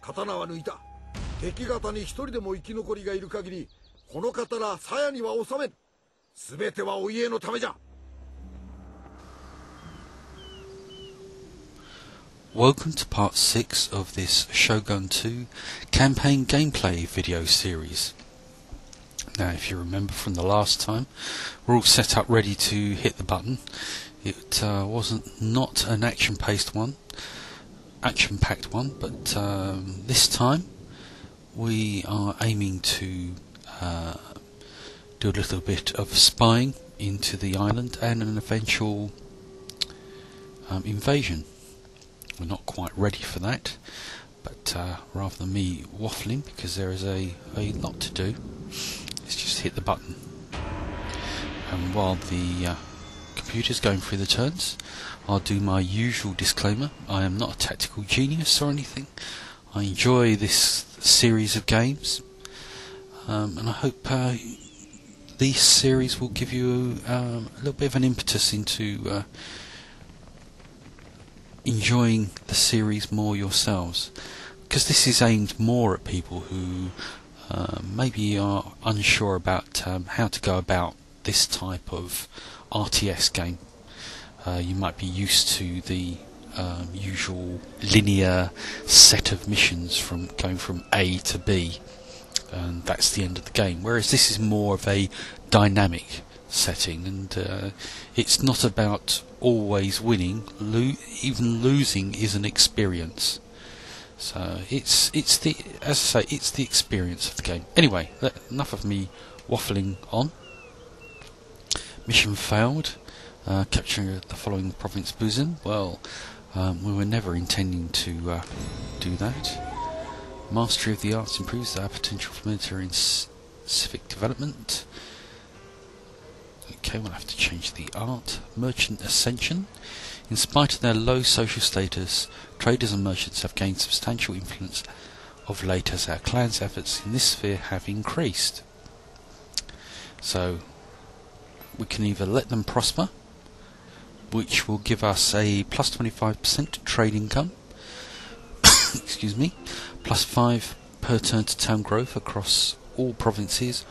刀は抜いた。敵方に一人でも生き残りがいる限り、この刀鞘には収めぬ。全てはお家のためじゃ。Welcome to part 6 of this Shogun II campaign gameplay video series. Now, if you remember from the last time, we're all set up ready to hit the button. It wasn't not an action-packed one, but this time we are aiming to do a little bit of spying into the island and an eventual invasion. We're not quite ready for that, but rather than me waffling, because there is a lot to do, let's just hit the button. And while the computer's going through the turns, I'll do my usual disclaimer. I am not a tactical genius or anything. I enjoy this series of games, and I hope this series will give you a little bit of an impetus into enjoying the series more yourselves, because this is aimed more at people who maybe are unsure about how to go about this type of RTS game. You might be used to the usual linear set of missions from going from A to B, and that's the end of the game, whereas this is more of a dynamic setting, and it's not about always winning. Even losing is an experience. So it's the, as I say, it's the experience of the game. Anyway, enough of me waffling on. Mission failed. Capturing the following province, Buzin. Well, we were never intending to do that. Mastery of the arts improves our potential for military and civic development. Okay, we'll have to change the art. Merchant Ascension. In spite of their low social status, traders and merchants have gained substantial influence of late as our clan's efforts in this sphere have increased. So, we can either let them prosper, which will give us a plus 25% trade income, excuse me, plus 5 per turn to town growth across all provinces,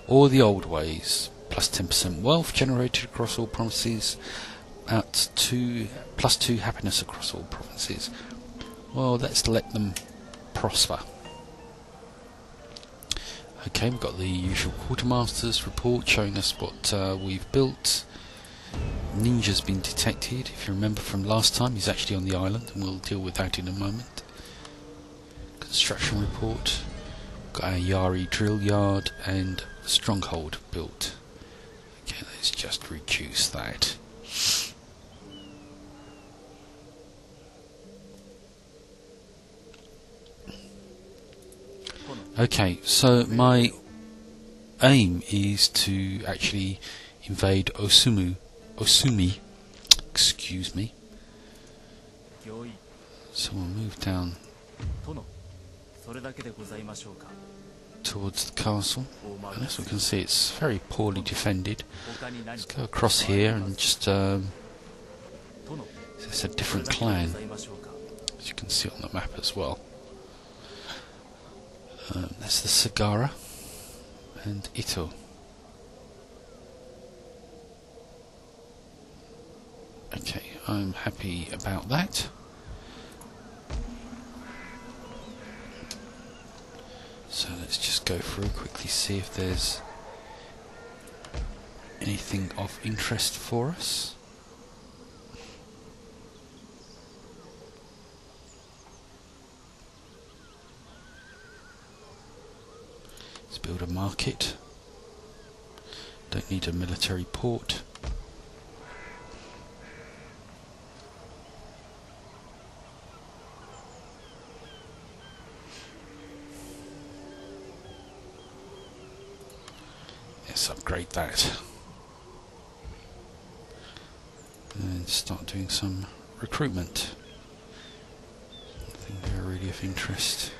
or the old ways, plus 10% wealth generated across all provinces, at plus 2 happiness across all provinces. Well, let's let them prosper. Okay, we've got the usual quartermaster's report showing us what we've built. Ninja's been detected. If you remember from last time, he's actually on the island, and we'll deal with that in a moment. Construction report. Got our Yari drill yard and stronghold built. Okay, let's just reduce that. Okay, so my aim is to actually invade Osumi, excuse me. So we'll move down towards the castle, and as we can see, it's very poorly defended. Let's go across here and just it's a different clan, as you can see on the map as well. That's the Sagara and Ito. Okay, I'm happy about that. So let's just go through quickly, see if there's anything of interest for us. Let's build a market. Don't need a military port. Let's upgrade that. And start doing some recruitment. Nothing there really of interest.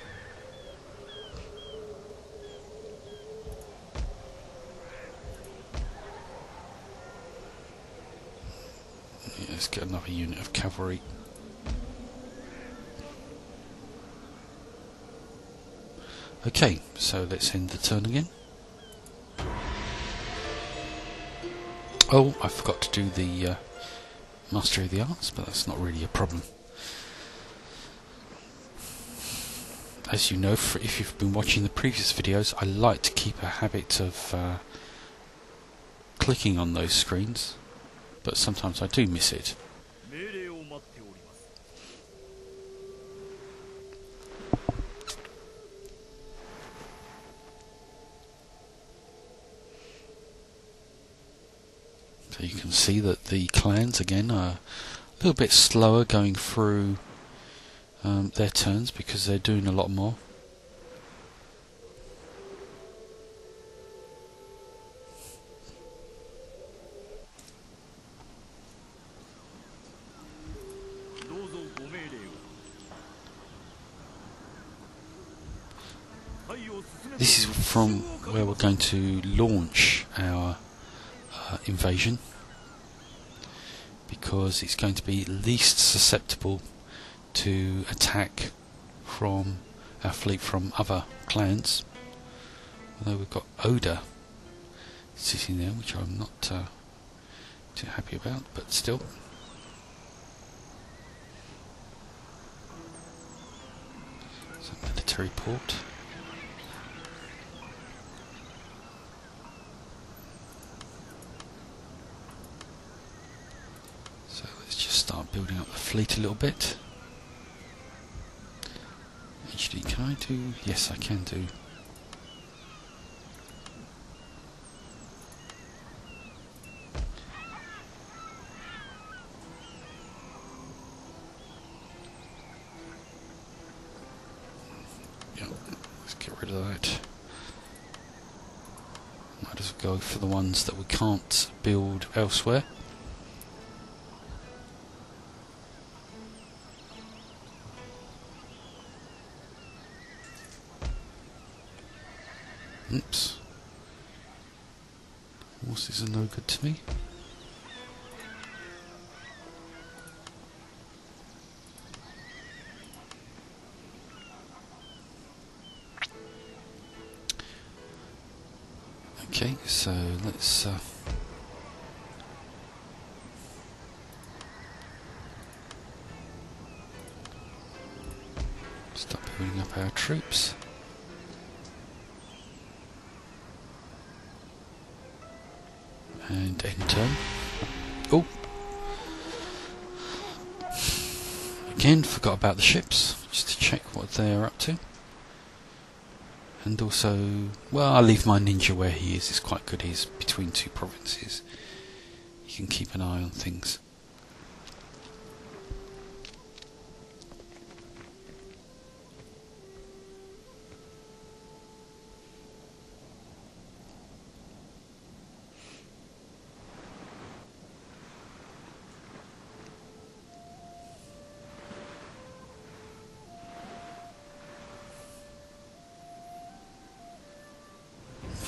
Let's get another unit of cavalry. Okay, so let's end the turn again. Oh, I forgot to do the Mastery of the Arts, but that's not really a problem. As you know, if you've been watching the previous videos, I like to keep a habit of clicking on those screens, but sometimes I do miss it. So you can see that the clans again are a little bit slower going through their turns because they're doing a lot more. This is from where we're going to launch our invasion, because it's going to be least susceptible to attack from our fleet from other clans. Although we've got Oda sitting there, which I'm not too happy about, but still. It's a military port. So let's just start building up the fleet a little bit. Actually, can I do? Yes, I can do. Yep, let's get rid of that. Might as well go for the ones that we can't build elsewhere. Oops. Horses are no good to me. Okay, so let's start building up our troops. And end turn. Oh! Again, forgot about the ships, just to check what they're up to. And also, well, I'll leave my ninja where he is. It's quite good. He's between two provinces. You can keep an eye on things.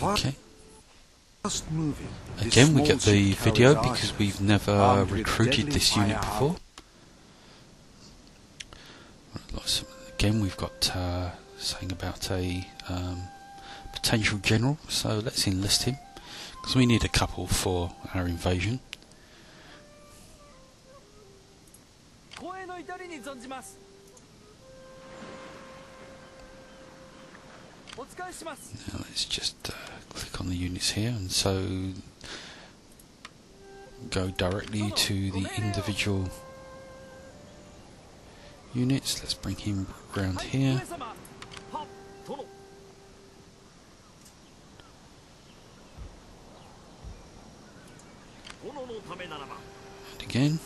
Okay. Again, we get the video because we've never recruited this unit before. Again, we've got saying about a potential general, so let's enlist him because we need a couple for our invasion. Now let's just click on the units here, and so go directly to the individual units. Let's bring him around here. And again.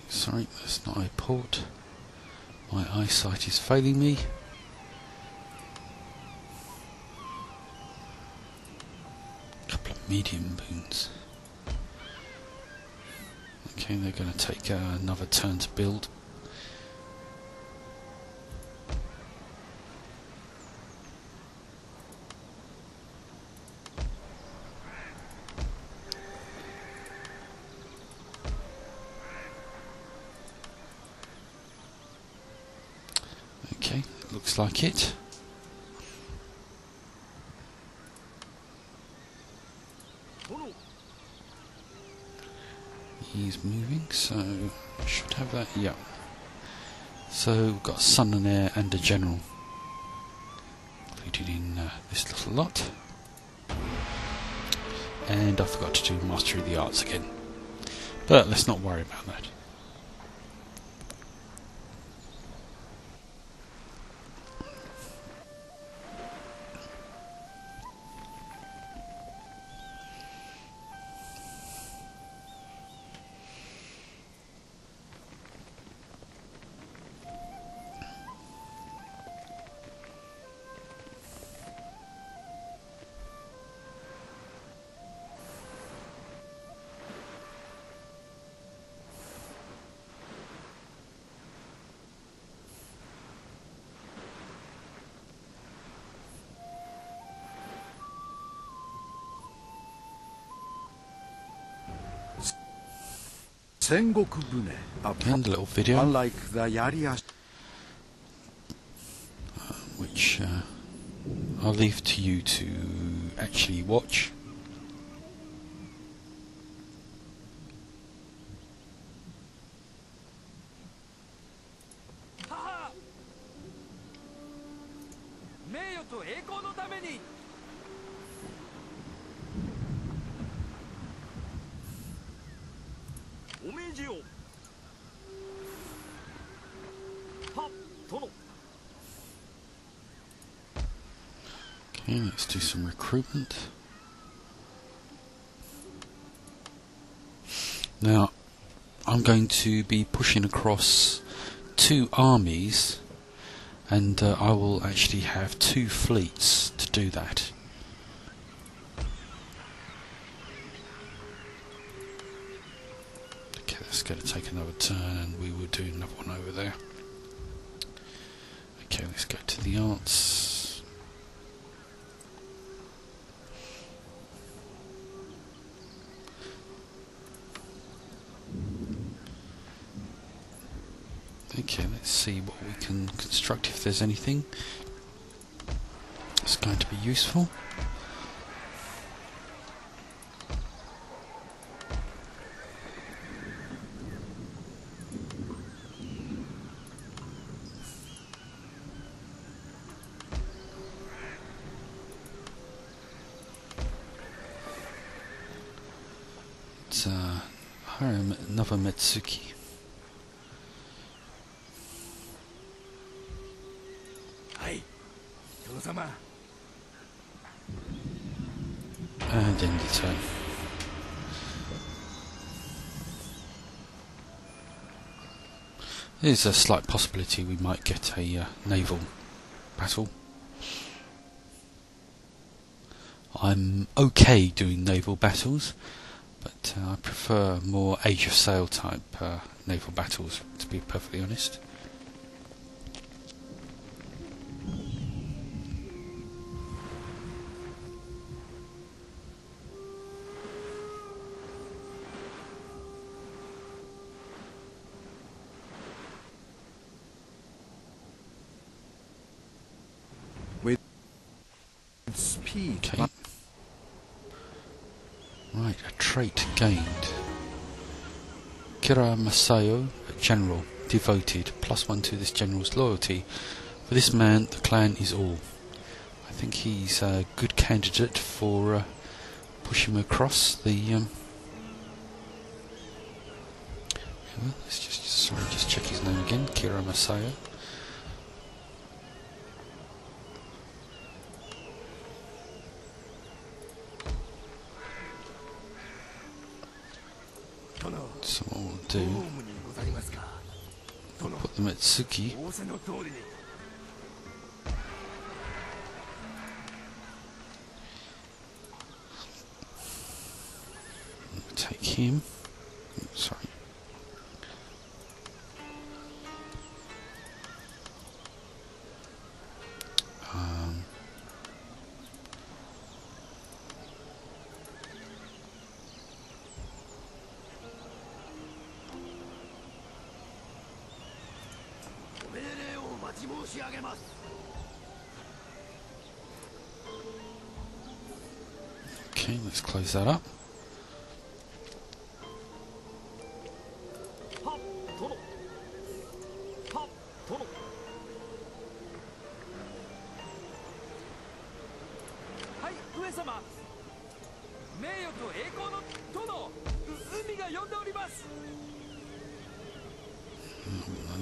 Sorry, that's not a port. My eyesight is failing me. A couple of medium boons. Okay, they're going to take another turn to build. looks like it. He's moving, so should have that. Yeah. So we've got son and heir and a general included in this little lot. And I forgot to do Mastery of the Arts again. But let's not worry about that. And a little video unlike the Yariash, which I'll leave to you to actually watch. Okay, let's do some recruitment. Now, I'm going to be pushing across 2 armies, and I will actually have 2 fleets to do that. Okay, that's going to take another turn, and we will do another one over there. Okay, let's go to the arts. Okay, let's see what we can construct, if there's anything that's going to be useful. It's hire another Metsuki. And end the turn. There's a slight possibility we might get a naval battle. I'm okay doing naval battles, but I prefer more Age of Sail type naval battles, to be perfectly honest. speed. Okay. Right, a trait gained. Kira Masayo, a general, devoted, +1 to this general's loyalty. For this man, the clan is all. I think he's a good candidate for pushing across the. Let's just check his name again. Kira Masayo. So what we'll do, we'll put them at Tsuki. We'll take him. Oops, sorry. Okay, let's close that up.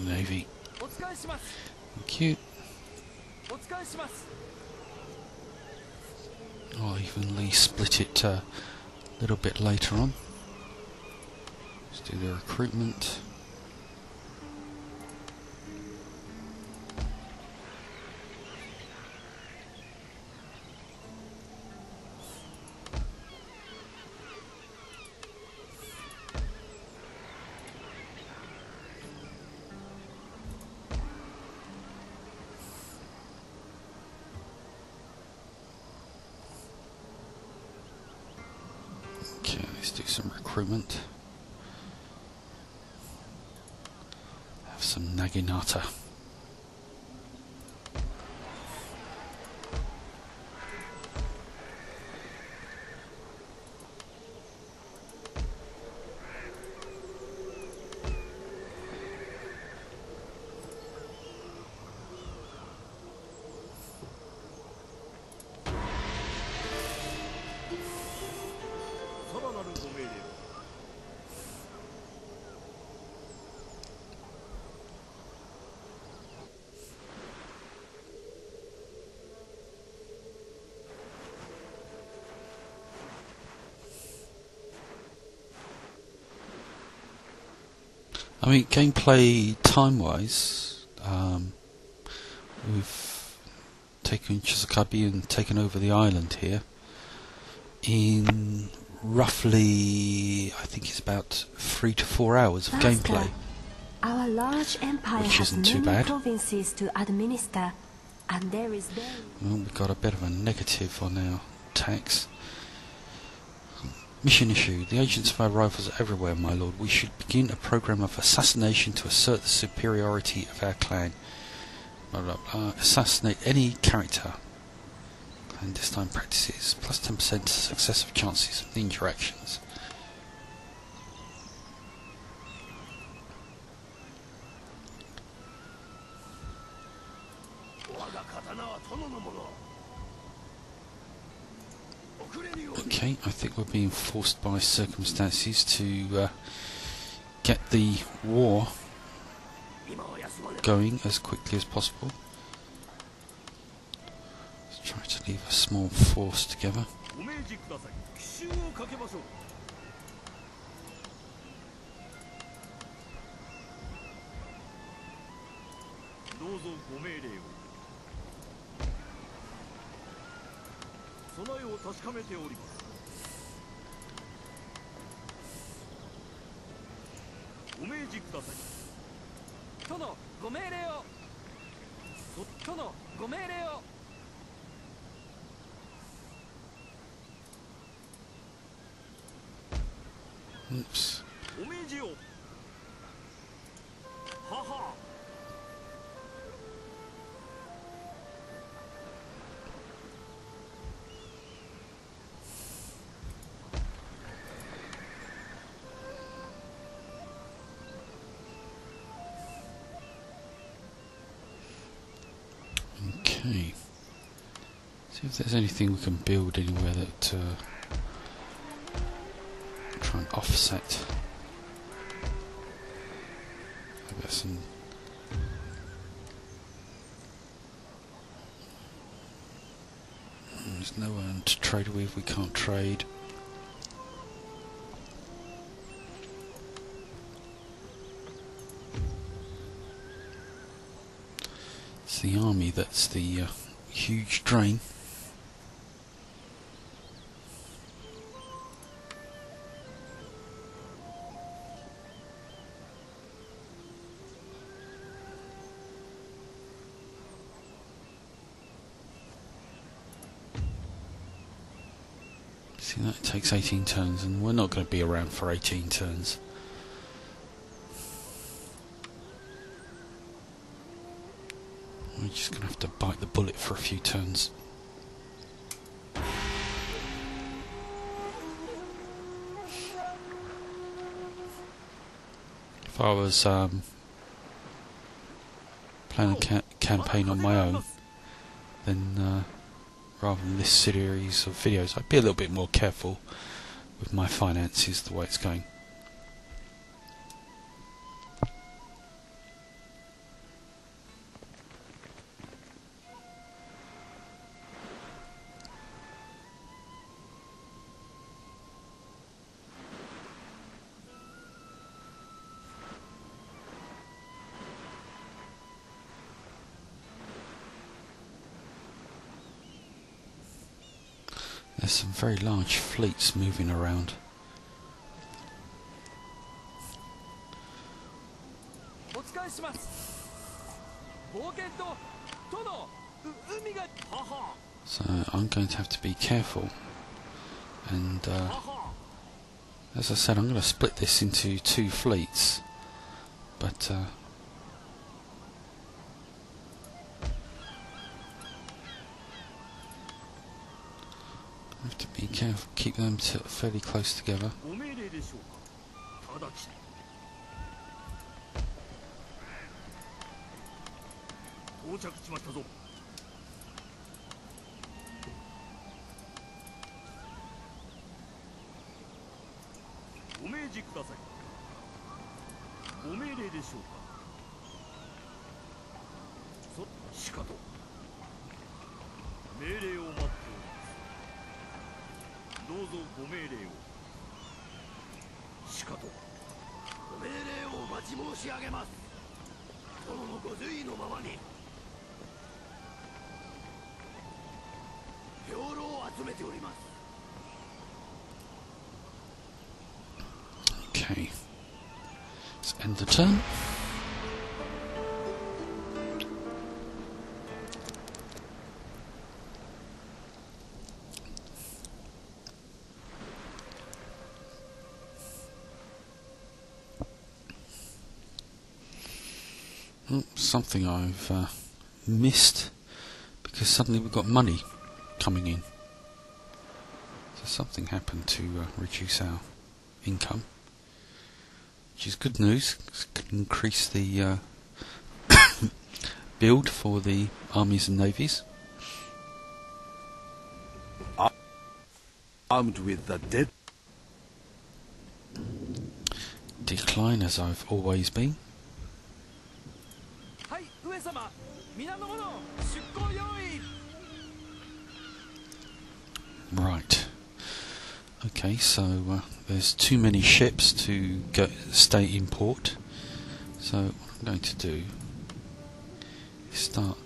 Navy. Thank you. I'll evenly split it a little bit later on. Let's do the recruitment. Okay, let's do some recruitment. Have some Naginata. I mean, gameplay time-wise, we've taken Shizukabi and taken over the island here in roughly, I think it's about 3 to 4 hours of gameplay. Our large empire Which has isn't too many bad. provinces to administer, and there is Well, we've got a bit of a negative on our tax. Mission issue. The agents of our rivals are everywhere, my lord. We should begin a program of assassination to assert the superiority of our clan. Blah, blah, blah. Assassinate any character. Clandestine practices. Plus 10% success of chances of the interactions. Okay, I think we're being forced by circumstances to get the war going as quickly as possible. Let's try to leave a small force together. Oops. Okay. See if there's anything we can build anywhere that try and offset. I've got some. There's no one to trade with. We can't trade. It's the army that's the huge drain. See, that takes 18 turns, and we're not going to be around for 18 turns. We're just going to have to bite the bullet for a few turns. If I was planning a campaign on my own, then rather than this series of videos, I'd be a little bit more careful with my finances the way it's going. There's some very large fleets moving around. So I'm going to have to be careful, and as I said, I'm going to split this into 2 fleets, but I have to be careful, keep them fairly close together. Okay, let's end the turn. Something I've missed, because suddenly we've got money coming in. So something happened to reduce our income, which is good news. It can increase the build for the armies and navies. Armed with the dead. Decline as I've always been. Right. Okay, so there's too many ships to stay in port. So what I'm going to do is start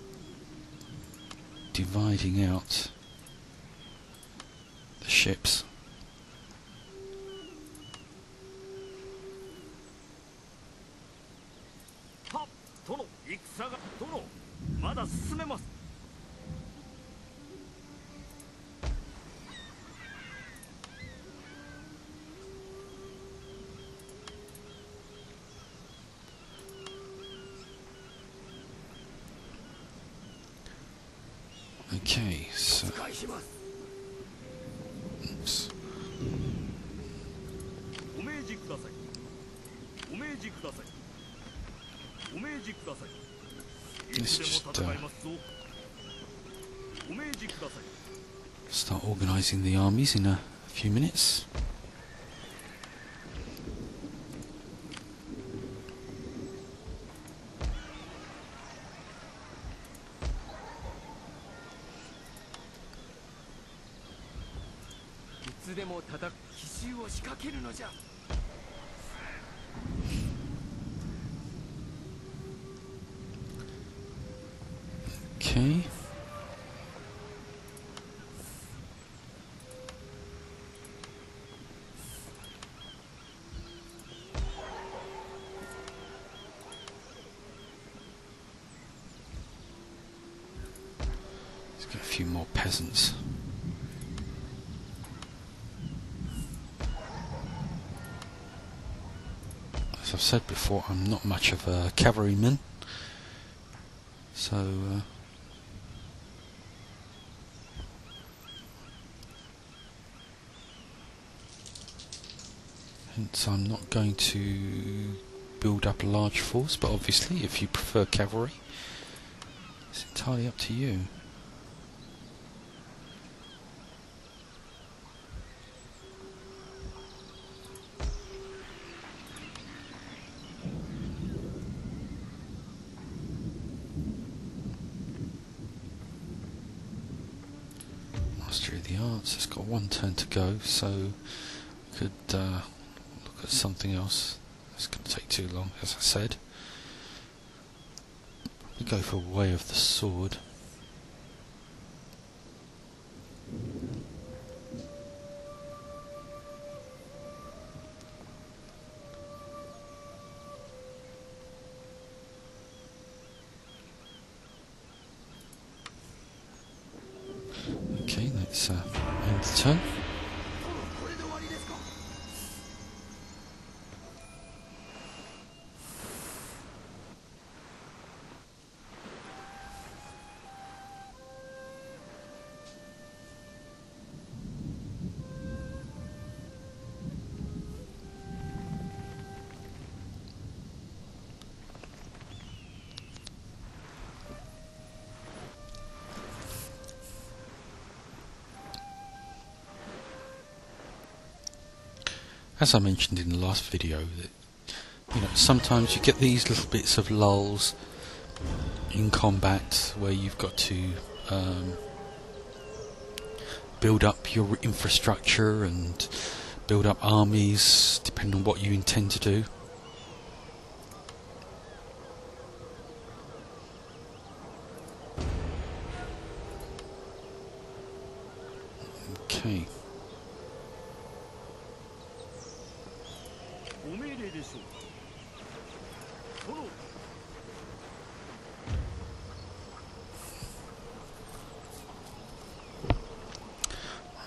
dividing out the ships. Okay, so oops. Let's just start organising the armies in a few minutes. Okay. Let's get a few more peasants. As I've said before, I'm not much of a cavalryman, so hence I'm not going to build up a large force, but obviously if you prefer cavalry, it's entirely up to you. Mastery of the arts, it's got one turn to go, so we could look at something else. It's going to take too long, as I said. We go for Way of the Sword. Okay, let's end the turn. As I mentioned in the last video, that sometimes you get these little bits of lulls in combat where you've got to build up your infrastructure and build up armies depending on what you intend to do. Okay.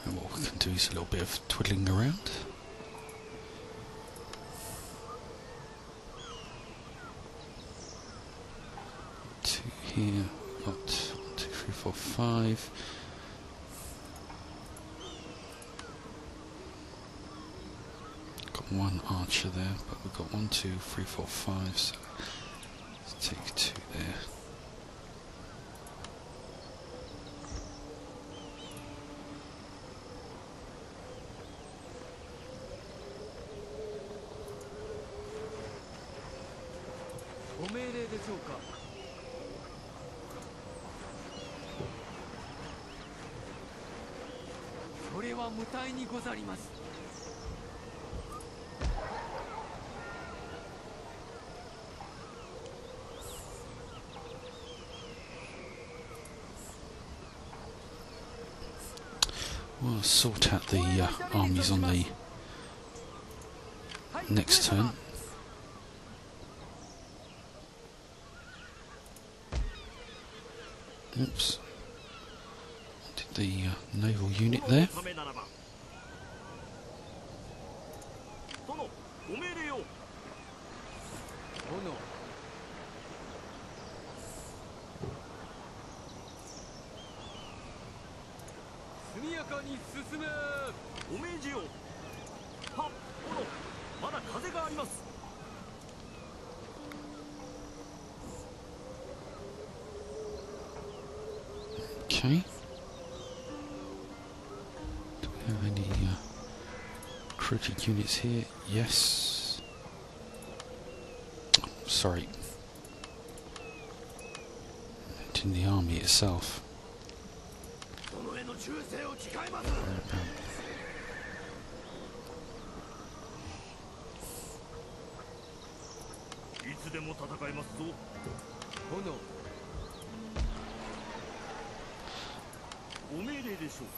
And what we can do is a little bit of twiddling around. Two here, we've got 1, 2, 3, 4, 5. Got one archer there, but we've got 1, 2, 3, 4, 5, so let's take 2 there. We'll sort out the armies on the next turn. Oops. Did the naval unit there. Okay. Do we have any recruited units here? Yes. Sorry. It's in the army itself.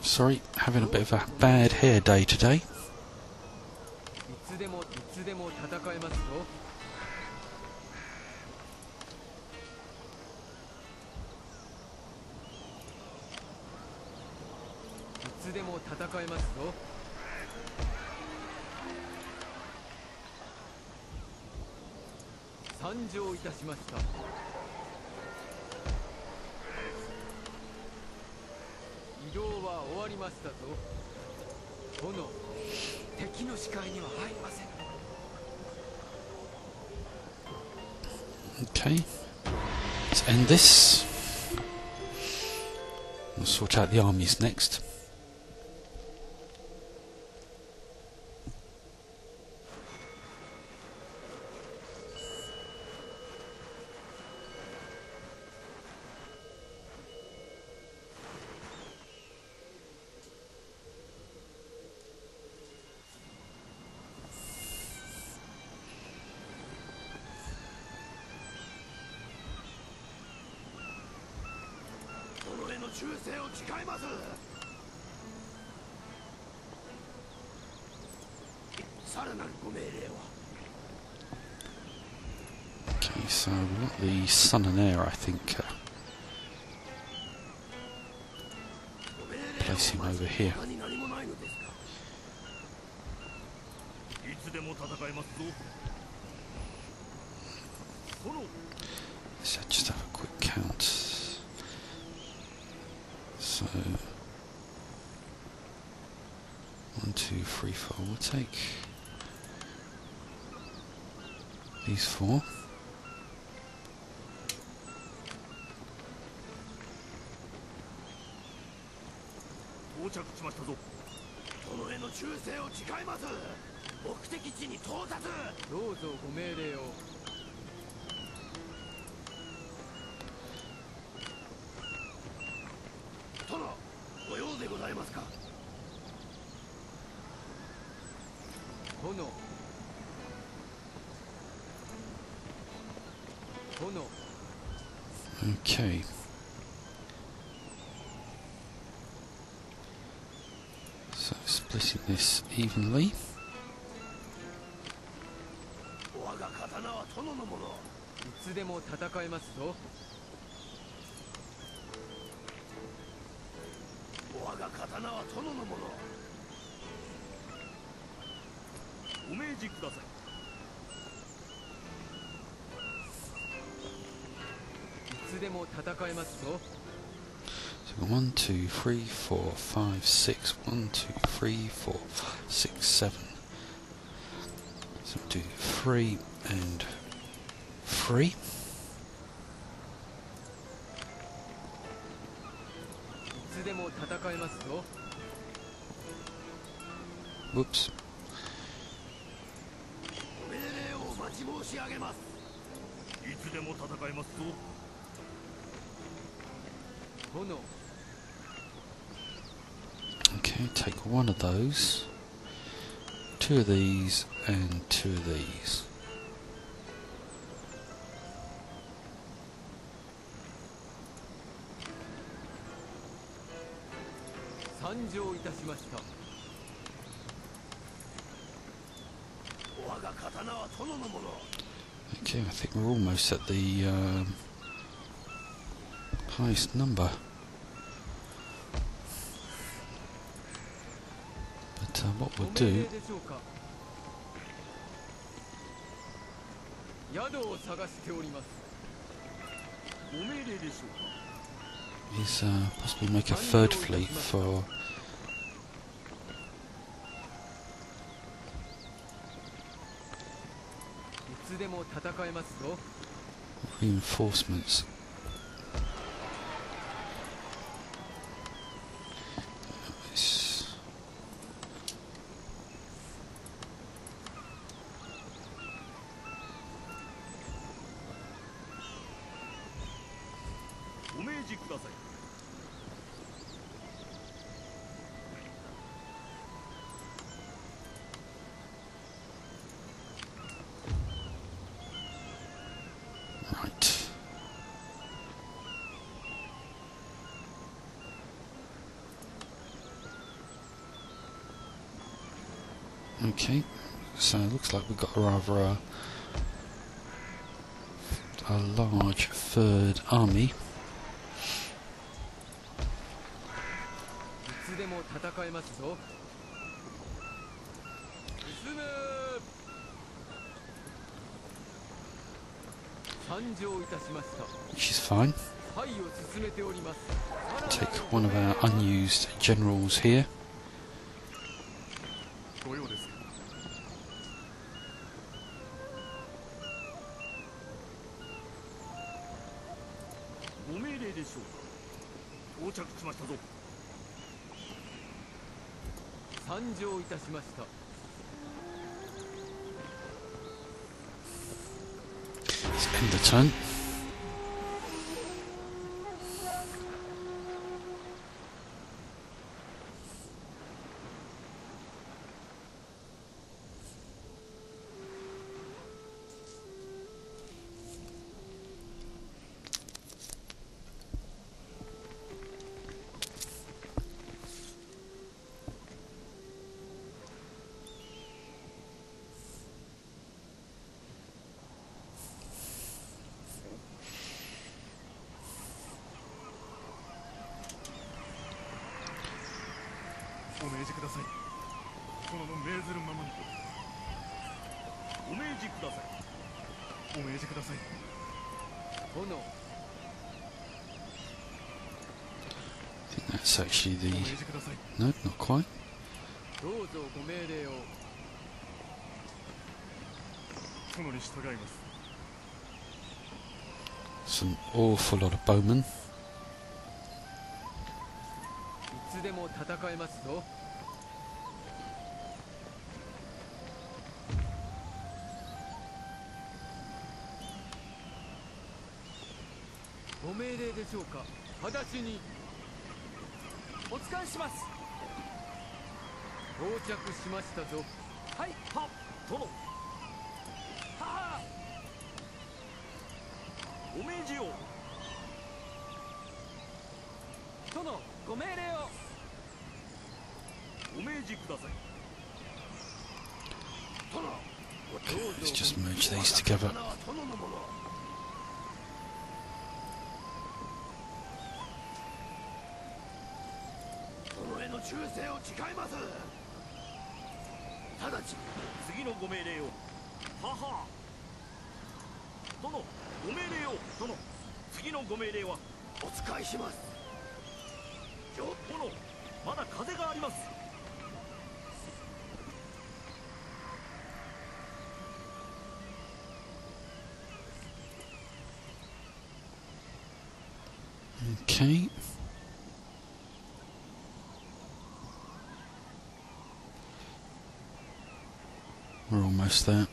Sorry, having a bit of a bad hair day today. Okay, let's end this. We'll sort out the armies next. Okay, so we want the sun and air, I think. Place him over here. Let's just have a quick count. So 1, 2, 3, 4. We'll take these 4. Okay. So splitting this evenly. So 1, 2, 3, 4, 5, 6. 1, 2, 3, 4, 5, 6, 7. So do 3 and 3. Whoops. Okay, take one of those, 2 of these, and 2 of these. Okay, I think we're almost at the highest number. But what we'll do is possibly make a 3rd fleet for reinforcements. Right. Okay, so it looks like we've got a rather a large 3rd army. Which is fine. Take one of our unused generals here. 到着しましたぞ。参上いたしました。 Let's end the turn. I think that's actually the... No, not quite. It's an awful lot of bowmen. いつでも戦えますぞ。ご命令でしょうか。直ちにお使いします。到着しましたぞ。はい、はっ、殿。はは。お命じよ。殿、ご命令を。お命じください。殿。 Let's just merge these together. 忠誠を誓います。直ち次のご命令を。はは。殿、ご命令を。殿、次のご命令は。お使いします。殿、まだ風があります。Okay. We're almost there.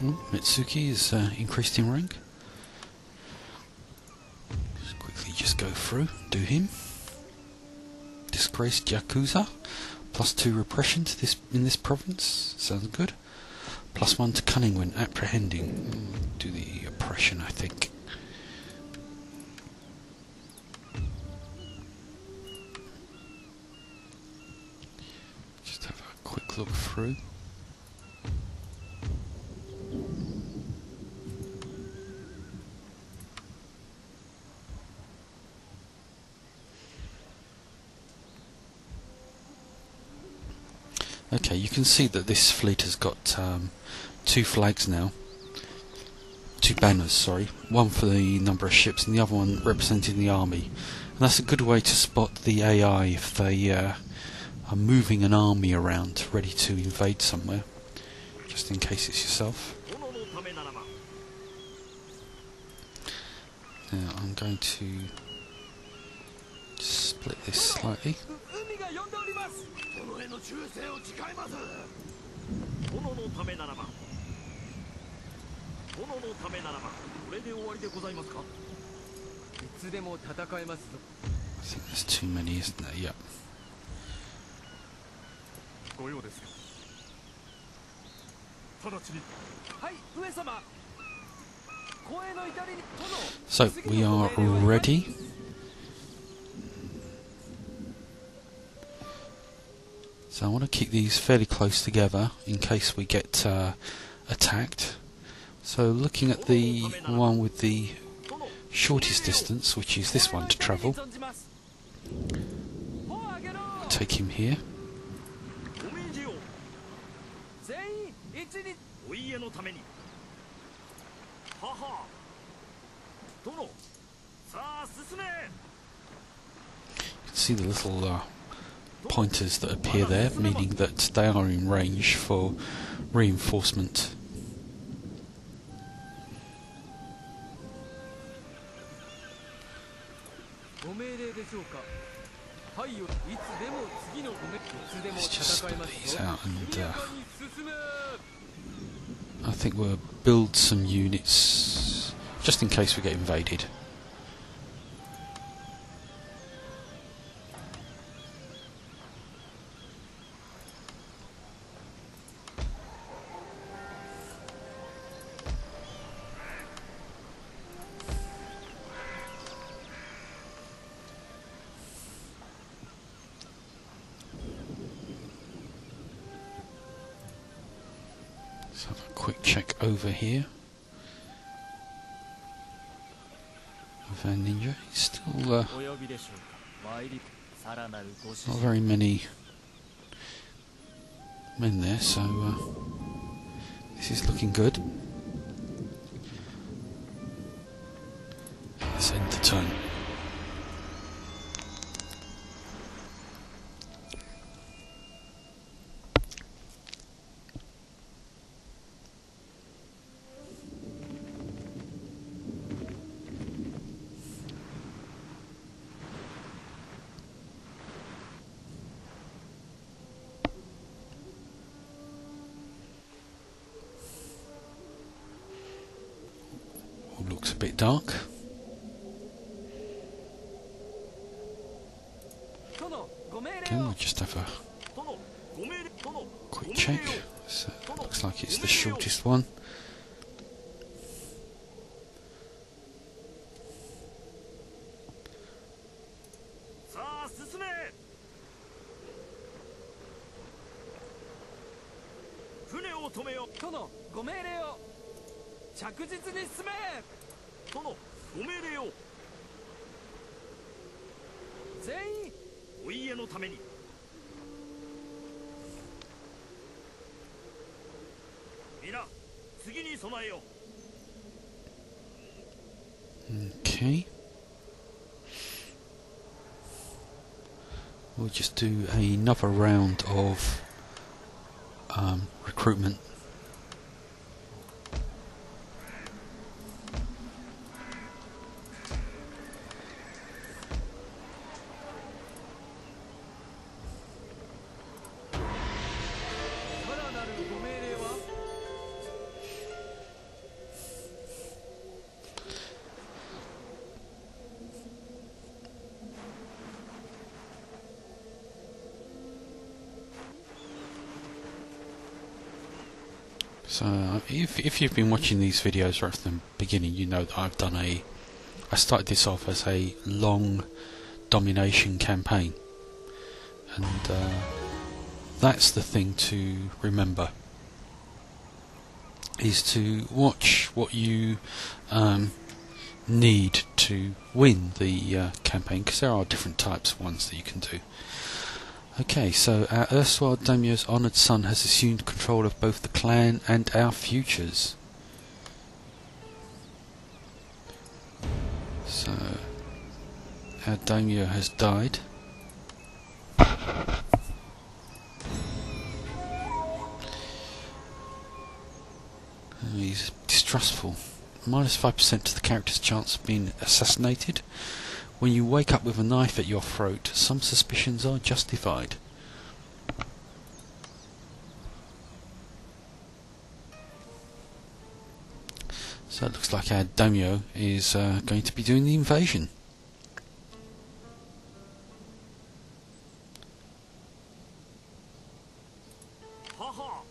Oh, Mitsuki is increased in rank. Just go through, do him. Disgraced Yakuza. +2 repression to this in this province. Sounds good. +1 to cunning when apprehending. Do the oppression, I think. Just have a quick look through. Okay, you can see that this fleet has got 2 flags now. 2 banners, sorry. One for the number of ships and the other one representing the army. And that's a good way to spot the AI if they are moving an army around, ready to invade somewhere. Just in case it's yourself. Now I'm going to split this slightly. の忠誠を誓います。殿のためならば。殿のためならば。これで終わりでございますか。いつでも戦えますぞ。I think there's too many, isn't there? Yeah. ご用ですよ。直ちに。はい、上様。光栄の至りに。So we are ready. So I want to keep these fairly close together in case we get attacked. So looking at the one with the shortest distance, which is this one to travel. Take him here. ご命じを全員一にお家のためにはは殿さあ進め You can see the little pointers that appear there, meaning that they are in range for reinforcement. ご命令でしょうか。はいよ、いつでも次のご命令、いつでも Let's just 戦え sort ま these すよ。 out and 速やかに進め。 I think we'll build some units just in case we get invaded. Let's have a quick check over here. Of our ninja, he's still お呼びでしょうか。参り、さらなるご指 not 示。 very many men there, so this is looking good. Let's end the turn. All looks a bit dark. 殿、ご命 Okay, 令 we'll を。 just have a 殿ご命令殿 quick check. So it looks like it's the shortest one. さあ進め船を止めよ殿、ご命令を。着実に進め。殿ご命令を全員。お家のために皆次に備えよ Okay. We'll just do another round of recruitment. So, if you've been watching these videos right from the beginning, you know that I've done I started this off as a long domination campaign, and that's the thing to remember, is to watch what you need to win the campaign, because there are different types of ones that you can do. Okay, so our erstwhile daimyo's honoured son has assumed control of both the clan and our futures. So, our daimyo has died. He's distrustful. Minus 5% to the character's chance of being assassinated. When you wake up with a knife at your throat, some suspicions are justified. So it looks like our daimyo is going to be doing the invasion. Haha.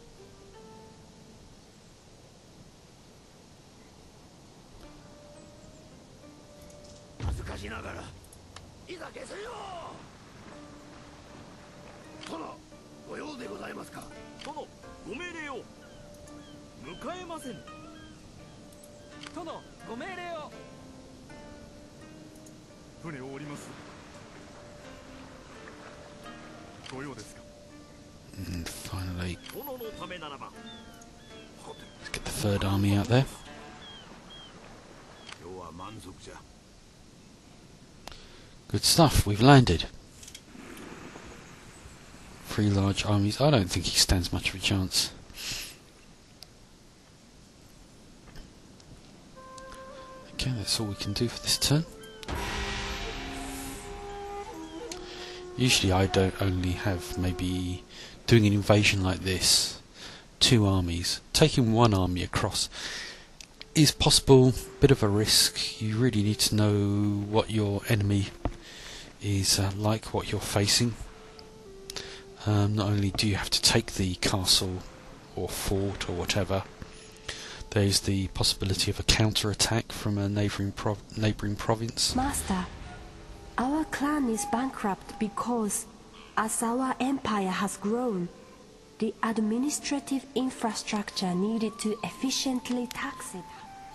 恥ずかしながらいざ消せよ殿ご用でございますか殿ご命令を迎えません殿、ご命令を。船を降ります。And finally, 殿のためならば let's get the third army out there. 今日は満足じゃ。 Good stuff, we've landed. 3 large armies. I don't think he stands much of a chance. Okay, that's all we can do for this turn. Usually I don't only have maybe doing an invasion like this, 2 armies. Taking 1 army across is possible, bit of a risk. You really need to know what your enemy is like, what you're facing. Not only do you have to take the castle or fort or whatever, there's the possibility of a counter-attack from a neighbouring province. Master, our clan is bankrupt because, as our empire has grown, the administrative infrastructure needed to efficiently tax it.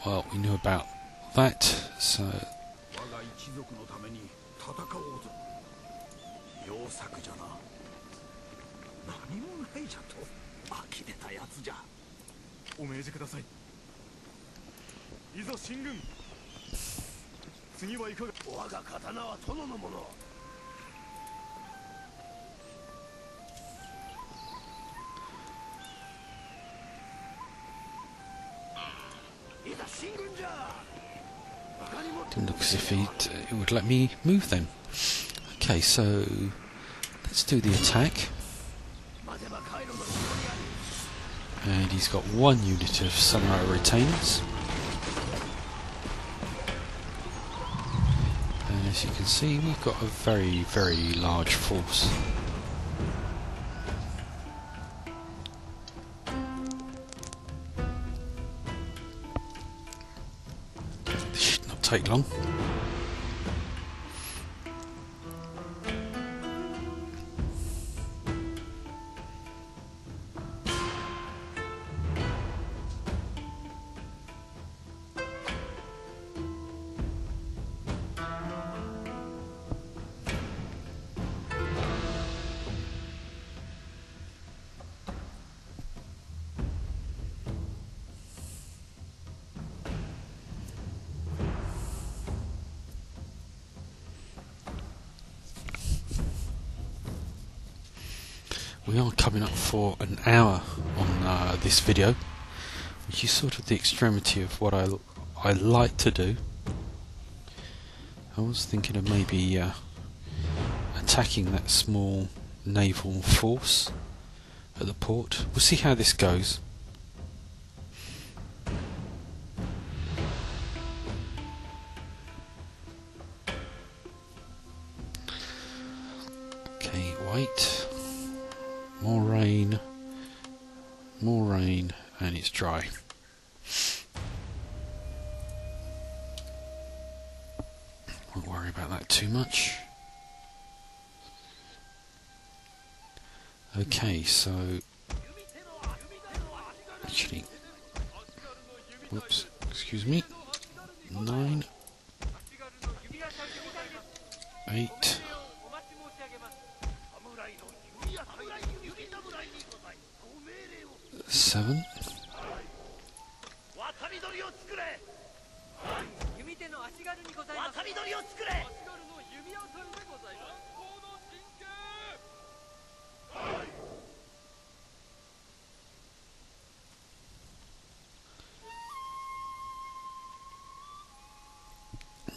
Well, we knew about that, so 我が一族のために戦おうぞ。良作じゃな。何もないじゃと。呆れたやつじゃ。お命じください。いざ進軍。次はいかが。我が刀は殿のもの。いざ進軍じゃ。 didn't look as if it would let me move them. Okay, so let's do the attack. And he's got 1 unit of samurai retainers. And as you can see, we've got a very, very large force. This should not take long. We are coming up for an hour on this video, which is sort of the extremity of what I like to do. I was thinking of maybe attacking that small naval force at the port. We'll see how this goes. Okay, wait. More rain, and it's dry. Won't worry about that too much. Okay, so actually, whoops, excuse me. 9, 8. 7.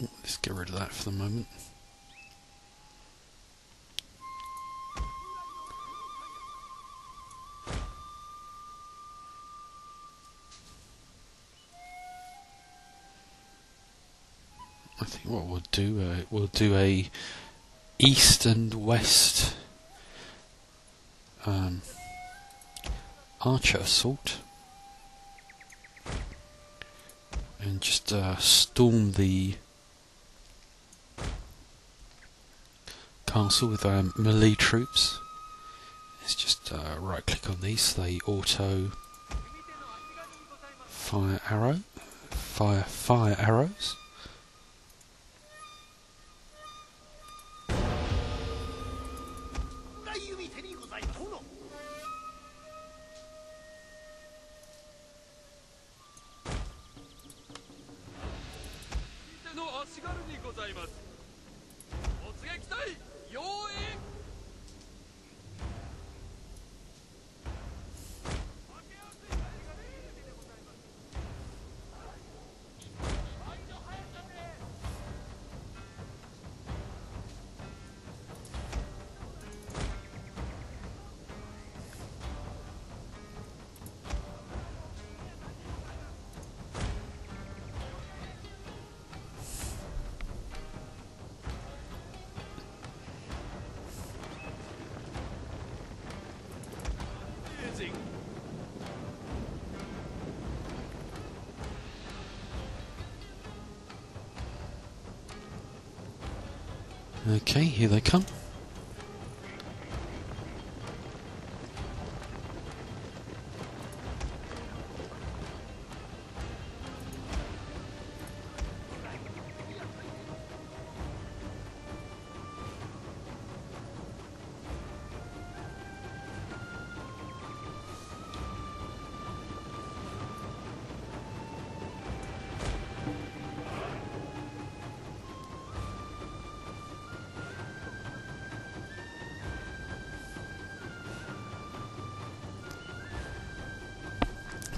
'Let's get rid of that for the moment. I think what we'll do a east and west archer assault, and just storm the castle with melee troops. Let's just right click on these, they auto fire arrows. しがるにございます。突撃隊用意。Okay, here they come.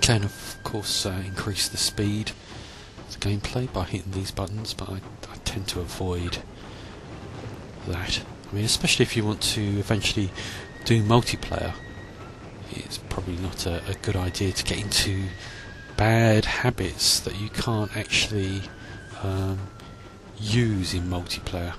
Can of course increase the speed of the gameplay by hitting these buttons, but I tend to avoid that. I mean, especially if you want to eventually do multiplayer, it's probably not a good idea to get into bad habits that you can't actually use in multiplayer.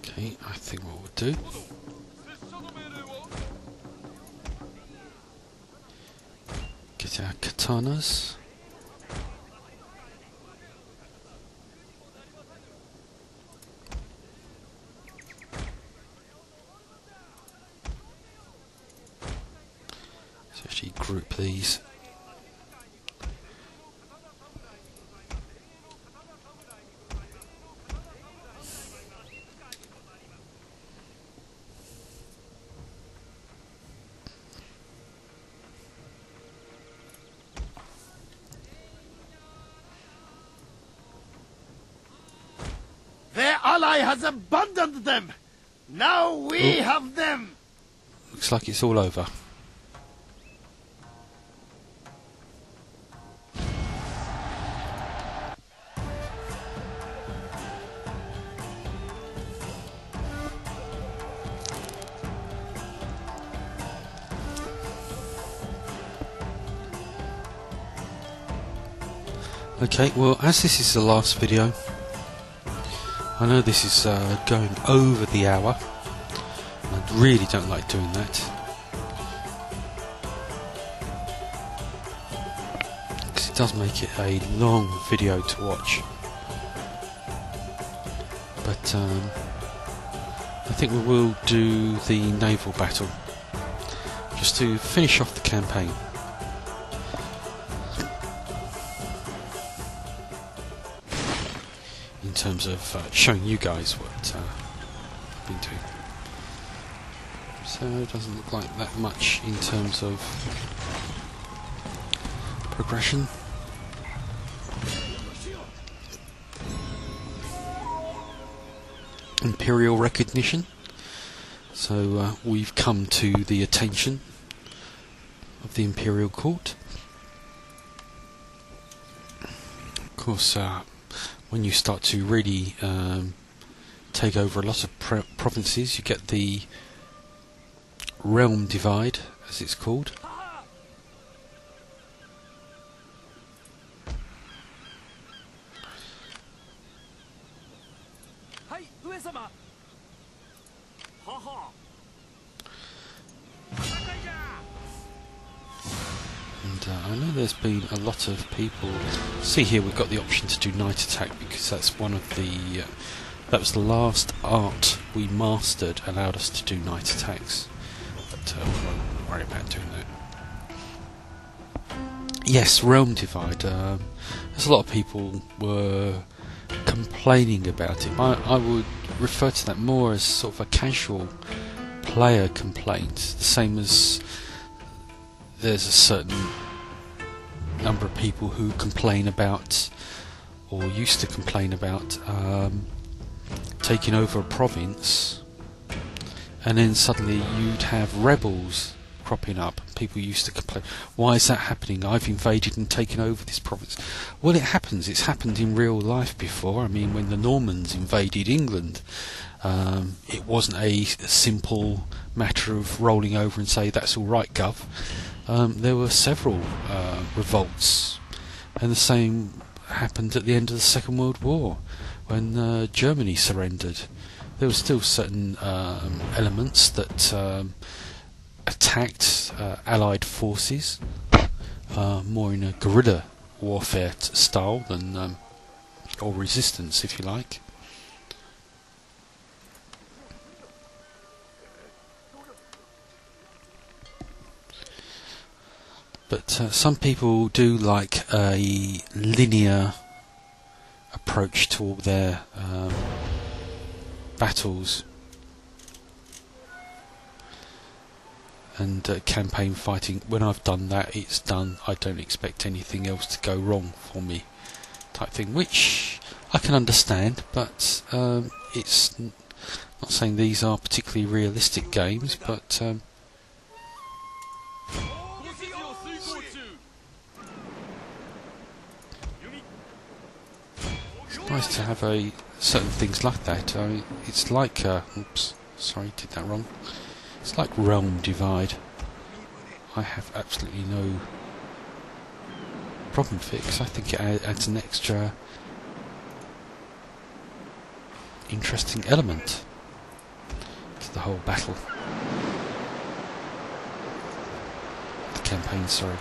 Okay, I think what we'll do, get our katanas. Let's actually group these. Their ally has abandoned them. Now we have them. Looks like it's all over. Okay, well, as this is the last video, I know this is going over the hour. I really don't like doing that, because it does make it a long video to watch. But I think we will do the naval battle, just to finish off the campaign. In terms of showing you guys what I've been doing. So it doesn't look like that much in terms of progression. Imperial recognition. So we've come to the attention of the Imperial Court. Of course, when you start to really take over a lot of provinces, you get the realm divide, as it's called. And I know there's been a lot of people. See here, we've got the option to do night attack because that's one of the. That was the last art we mastered, allowed us to do night attacks. But we won't worry about doing that. Yes, Realm Divide. There's a lot of people were complaining about it. I would refer to that more as sort of a casual player complaint, the same as there's a certain number of people who complain about, or used to complain about, taking over a province, and then suddenly you'd have rebels cropping up. People used to complain, why is that happening? I've invaded and taken over this province. Well, it happens. It's happened in real life before. I mean, when the Normans invaded England, it wasn't a simple matter of rolling over and say, that's all right, Gov. There were several revolts, and the same happened at the end of the Second World War when Germany surrendered. There were still certain elements that attacked Allied forces, more in a guerrilla warfare style than or resistance, if you like. But some people do like a linear approach to all their battles and campaign fighting. When I've done that, it's done. I don't expect anything else to go wrong for me, type thing, which I can understand, but it's not saying these are particularly realistic games, but it's nice to have certain things like that. I mean, it's like oops, sorry, did that wrong. It's like Realm Divide. I have absolutely no problem with it because I think it adds an extra interesting element to the whole battle. The campaign, sorry.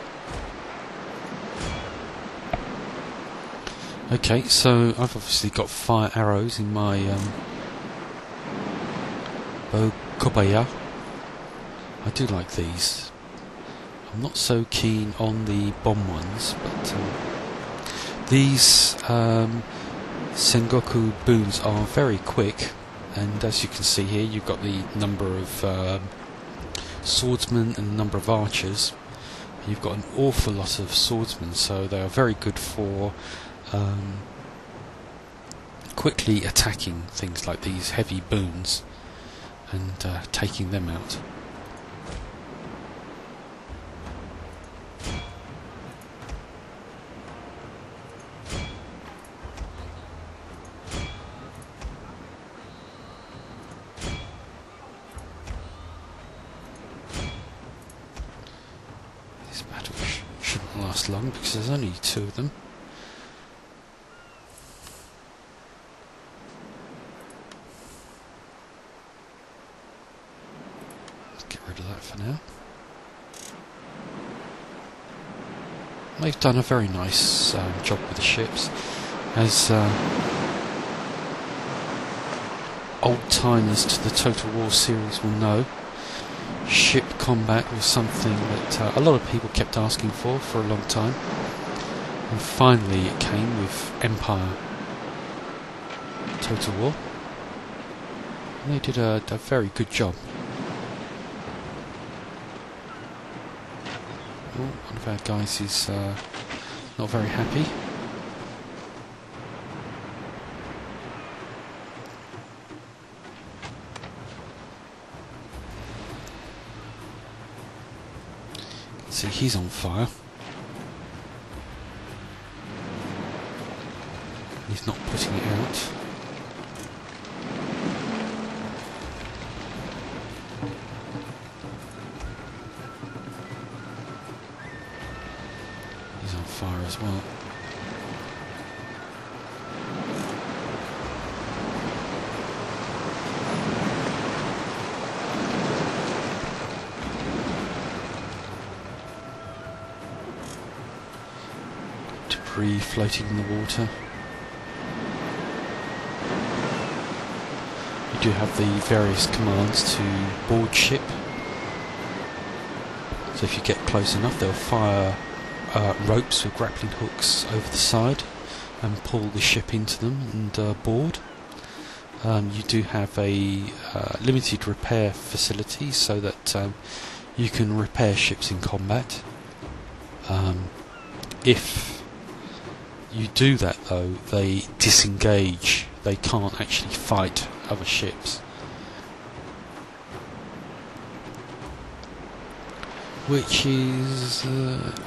Okay, so I've obviously got fire arrows in my bow kobaya. I do like these. I'm not so keen on the bomb ones, but these Sengoku boons are very quick, and as you can see here, you've got the number of swordsmen and the number of archers. You've got an awful lot of swordsmen, so they are very good for quickly attacking things like these heavy boons and taking them out. This battle shouldn't last long because there's only two of them. For now. They've done a very nice job with the ships, as old-timers to the Total War series will know. Ship combat was something that a lot of people kept asking for a long time, and finally it came with Empire Total War, and they did a very good job. Oh, one of our guys is not very happy. See, he's on fire. He's not putting it out. Fire as well. debris floating in the water. You do have the various commands to board ship. So if you get close enough, they'll fire ropes with grappling hooks over the side and pull the ship into them and board. You do have a limited repair facility so that you can repair ships in combat. If you do that though, they disengage. They can't actually fight other ships. Which is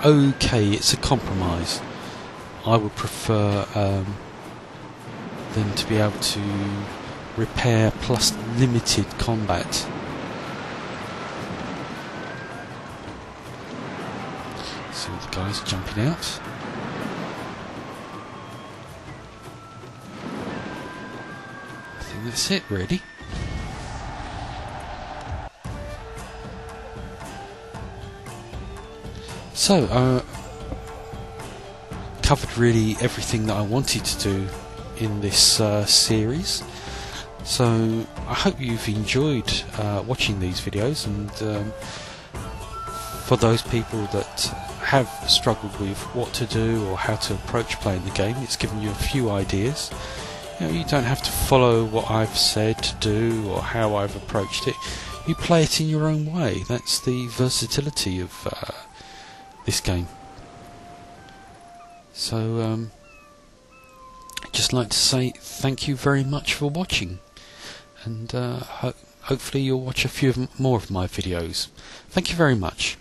okay, it's a compromise. I would prefer them to be able to repair plus limited combat. See all the guys jumping out. I think that's it really. So, covered really everything that I wanted to do in this series. So, I hope you've enjoyed watching these videos, and for those people that have struggled with what to do or how to approach playing the game, it's given you a few ideas. You know, you don't have to follow what I've said to do or how I've approached it. You play it in your own way. That's the versatility of this game. So I'd just like to say thank you very much for watching, and hopefully you'll watch a few more of my videos. Thank you very much.